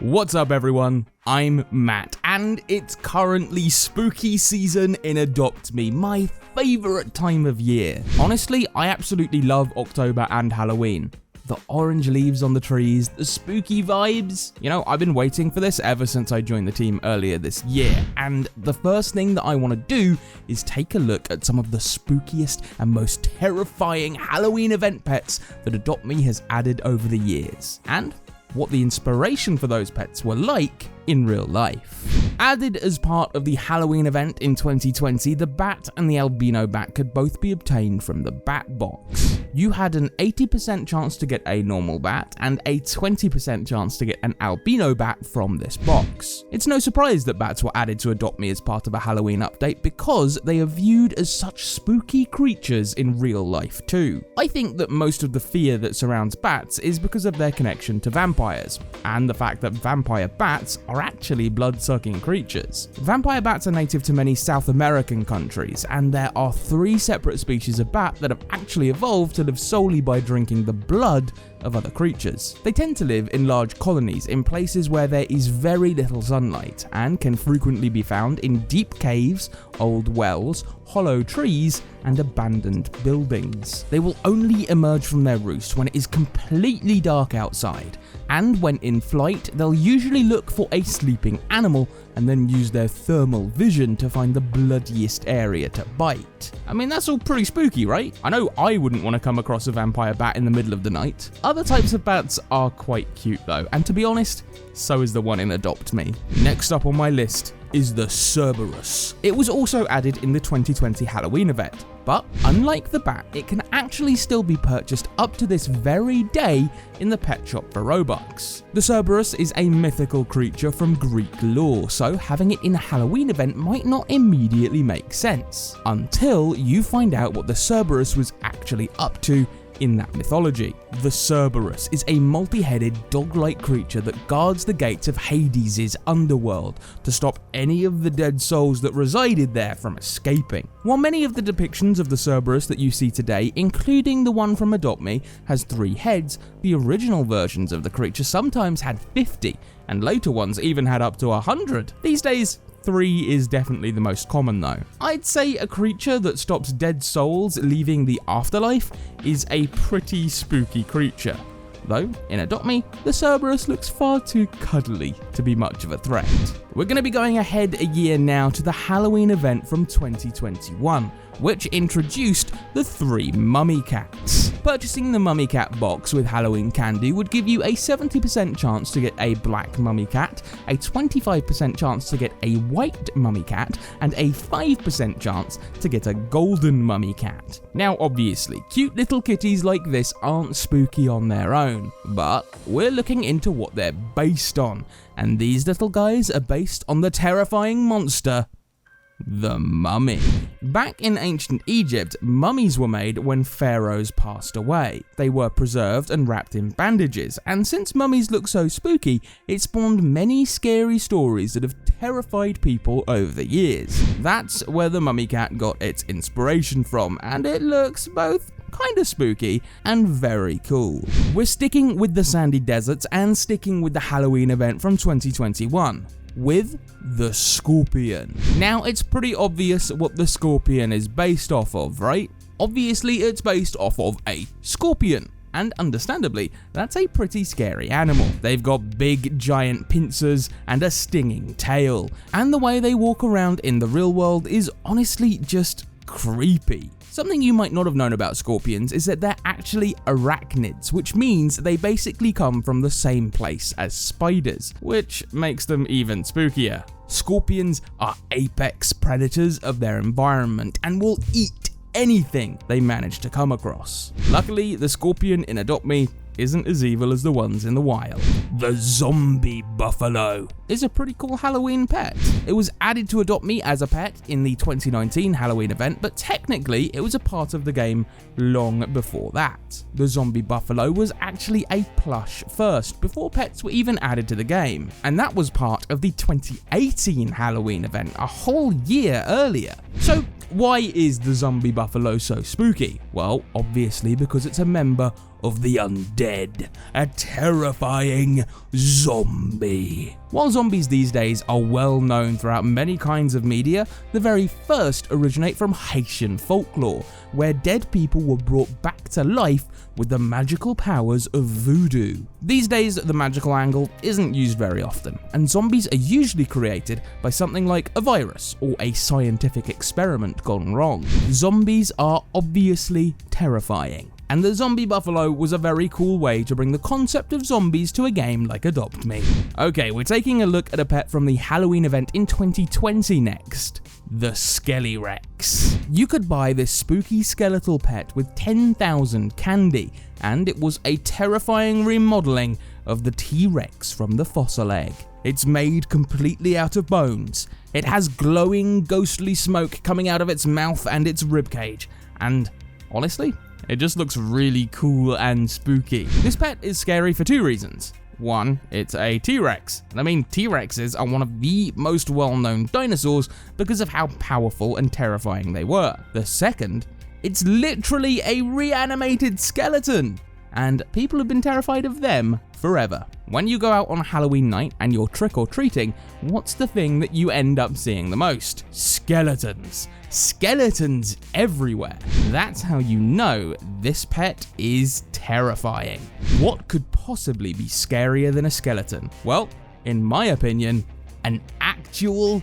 What's up everyone, I'm Matt, and it's currently spooky season in ADoptMe, my favourite time of year. Honestly, I absolutely love October and Halloween. The orange leaves on the trees, the spooky vibes. You know, I've been waiting for this ever since I joined the team earlier this year, and the first thing that I want to do is take a look at some of the spookiest and most terrifying Halloween event pets that ADoptMe has added over the years, and what the inspiration for those pets were like in real life. Added as part of the Halloween event in 2020, the bat and the albino bat could both be obtained from the bat box. You had an 80% chance to get a normal bat and a 20% chance to get an albino bat from this box. It's no surprise that bats were added to ADoptMe as part of a Halloween update because they are viewed as such spooky creatures in real life too. I think that most of the fear that surrounds bats is because of their connection to vampires, and the fact that vampire bats are actually blood-sucking creatures. Vampire bats are native to many South American countries, and there are 3 separate species of bat that have actually evolved to live solely by drinking the blood of other creatures. They tend to live in large colonies in places where there is very little sunlight, and can frequently be found in deep caves, old wells, hollow trees, and abandoned buildings. They will only emerge from their roost when it is completely dark outside, and when in flight, they'll usually look for a sleeping animal and then use their thermal vision to find the bloodiest area to bite. I mean, that's all pretty spooky, right? I know I wouldn't want to come across a vampire bat in the middle of the night. Other types of bats are quite cute though, and to be honest, so is the one in ADoptMe. Next up on my list is the CERBERUS. It was also added in the 2020 Halloween event, but unlike the bat, it can actually still be purchased up to this very day in the pet shop for Roblox. The Cerberus is a mythical creature from Greek lore, so having it in a Halloween event might not immediately make sense, until you find out what the Cerberus was actually up to in that mythology. The Cerberus is a multi-headed dog-like creature that guards the gates of Hades' underworld to stop any of the dead souls that resided there from escaping. While many of the depictions of the Cerberus that you see today, including the one from ADoptMe, has 3 heads, the original versions of the creature sometimes had 50, and later ones even had up to 100. These days, 3 is definitely the most common though. I'd say a creature that stops dead souls leaving the afterlife is a pretty spooky creature. Though, in ADoptMe, the Cerberus looks far too cuddly to be much of a threat. We're going to be going ahead a year now to the Halloween event from 2021, which introduced the 3 mummy cats. Purchasing the mummy cat box with Halloween candy would give you a 70% chance to get a black mummy cat, a 25% chance to get a white mummy cat, and a 5% chance to get a golden mummy cat. Now obviously, cute little kitties like this aren't spooky on their own, but we're looking into what they're based on, and these little guys are based on the terrifying monster, the mummy. Back in ancient Egypt, mummies were made when pharaohs passed away. They were preserved and wrapped in bandages, and since mummies look so spooky, it spawned many scary stories that have terrified people over the years. That's where the mummy cat got its inspiration from, and it looks both kinda spooky and very cool. We're sticking with the sandy deserts and sticking with the Halloween event from 2021. With the scorpion. Now, it's pretty obvious what the scorpion is based off of, right? Obviously, it's based off of a scorpion. And understandably, that's a pretty scary animal. They've got big, giant pincers and a stinging tail. And the way they walk around in the real world is honestly just creepy. Something you might not have known about scorpions is that they're actually arachnids, which means they basically come from the same place as spiders, which makes them even spookier. Scorpions are apex predators of their environment and will eat anything they manage to come across. Luckily, the scorpion in ADoptMe isn't as evil as the ones in the wild. The zombie buffalo is a pretty cool Halloween pet. It was added to ADoptMe as a pet in the 2019 Halloween event, but technically it was a part of the game long before that. The zombie buffalo was actually a plush first, before pets were even added to the game, and that was part of the 2018 Halloween event, a whole year earlier. So why is the zombie buffalo so spooky? Well, obviously because it's a member of the undead, a terrifying zombie. While zombies these days are well known throughout many kinds of media, the very first originate from Haitian folklore, where dead people were brought back to life with the magical powers of voodoo. These days, the magical angle isn't used very often, and zombies are usually created by something like a virus or a scientific experiment gone wrong. Zombies are obviously terrifying, and the zombie buffalo was a very cool way to bring the concept of zombies to a game like AdoptMe. Okay, we're taking a look at a pet from the Halloween event in 2020 next. The SKELE-REX. You could buy this spooky skeletal pet with 10,000 candy, and it was a terrifying remodeling of the T-Rex from the fossil egg. It's made completely out of bones. It has glowing, ghostly smoke coming out of its mouth and its ribcage, and honestly, it just looks really cool and spooky. This pet is scary for two reasons. One, it's a T-Rex. I mean, T-Rexes are one of the most well-known dinosaurs because of how powerful and terrifying they were. The second, it's literally a reanimated skeleton, and people have been terrified of them forever. When you go out on Halloween night and you're trick-or-treating, what's the thing that you end up seeing the most? Skeletons. Skeletons everywhere. That's how you know this pet is terrifying. What could possibly be scarier than a skeleton? Well, in my opinion, an actual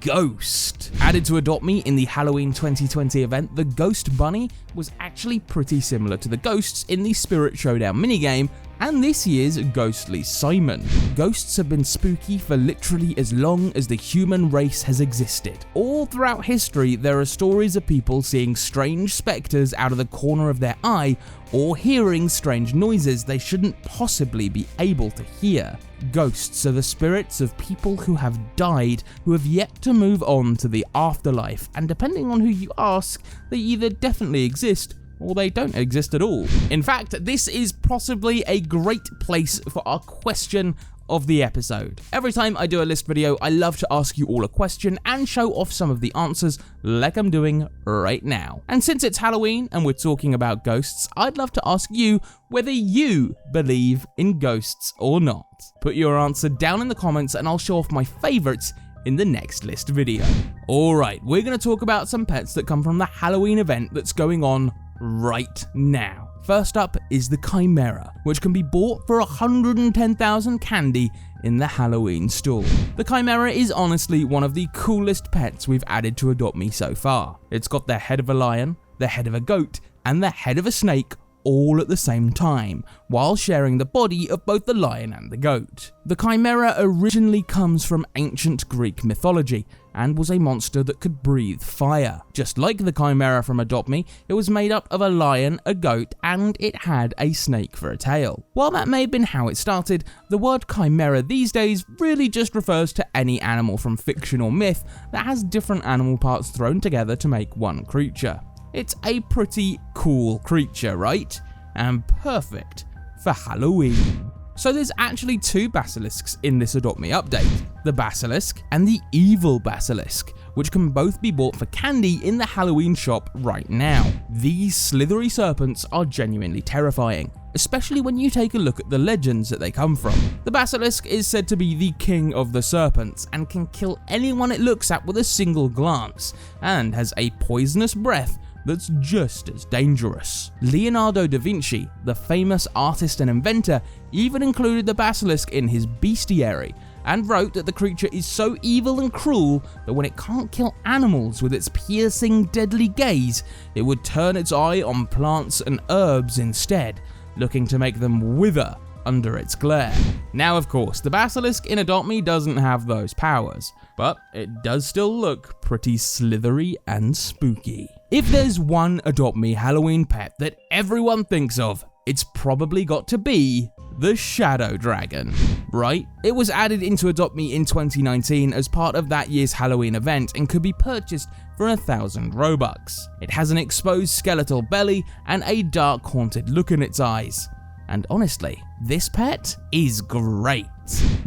ghost. Added to AdoptMe in the Halloween 2020 event, the Ghost Bunny was actually pretty similar to the ghosts in the Spirit Showdown minigame and this year's Ghostly Simon. Ghosts have been spooky for literally as long as the human race has existed. All throughout history, there are stories of people seeing strange specters out of the corner of their eye or hearing strange noises they shouldn't possibly be able to hear. Ghosts are the spirits of people who have died, who have yet to move on to the afterlife, and depending on who you ask, they either definitely exist or they don't exist at all. In fact, this is possibly a great place for our question of the episode. Every time I do a list video, I love to ask you all a question and show off some of the answers like I'm doing right now. And since it's Halloween and we're talking about ghosts, I'd love to ask you whether you believe in ghosts or not. Put your answer down in the comments and I'll show off my favorites in the next list video. Alright, we're going to talk about some pets that come from the Halloween event that's going on right now. First up is the Chimera, which can be bought for 110,000 candy in the Halloween store. The Chimera is honestly one of the coolest pets we've added to AdoptMe so far. It's got the head of a lion, the head of a goat, and the head of a snake all at the same time, while sharing the body of both the lion and the goat. The Chimera originally comes from ancient Greek mythology and was a monster that could breathe fire. Just like the Chimera from AdoptMe, it was made up of a lion, a goat, and it had a snake for a tail. While that may have been how it started, the word Chimera these days really just refers to any animal from fiction or myth that has different animal parts thrown together to make one creature. It's a pretty cool creature, right? And perfect for Halloween. So there's actually two basilisks in this AdoptMe update, the Basilisk and the Evil Basilisk, which can both be bought for candy in the Halloween shop right now. These slithery serpents are genuinely terrifying, especially when you take a look at the legends that they come from. The Basilisk is said to be the king of the serpents and can kill anyone it looks at with a single glance, and has a poisonous breath that's just as dangerous. Leonardo da Vinci, the famous artist and inventor, even included the basilisk in his bestiary, and wrote that the creature is so evil and cruel that when it can't kill animals with its piercing, deadly gaze, it would turn its eye on plants and herbs instead, looking to make them wither under its glare. Now, of course, the basilisk in AdoptMe doesn't have those powers, but it does still look pretty slithery and spooky. If there's one AdoptMe Halloween pet that everyone thinks of, it's probably got to be the Shadow Dragon, right? It was added into AdoptMe in 2019 as part of that year's Halloween event and could be purchased for 1,000 Robux. It has an exposed skeletal belly and a dark haunted look in its eyes. And honestly, this pet is great.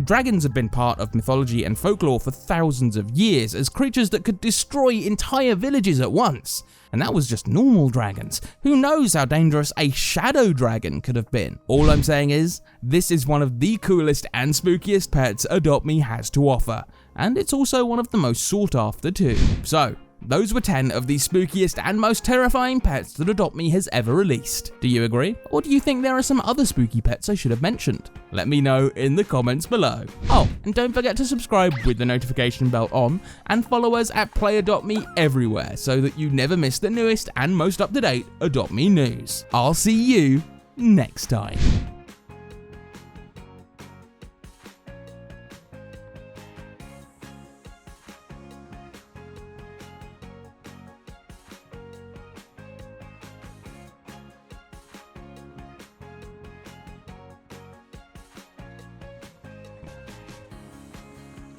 Dragons have been part of mythology and folklore for thousands of years as creatures that could destroy entire villages at once. And that was just normal dragons. Who knows how dangerous a shadow dragon could have been? All I'm saying is, this is one of the coolest and spookiest pets AdoptMe has to offer. And it's also one of the most sought after too. So, those were 10 of the spookiest and most terrifying pets that AdoptMe has ever released. Do you agree? Or do you think there are some other spooky pets I should have mentioned? Let me know in the comments below. Oh, and don't forget to subscribe with the notification bell on and follow us at PlayAdoptMe everywhere so that you never miss the newest and most up-to-date AdoptMe news. I'll see you next time.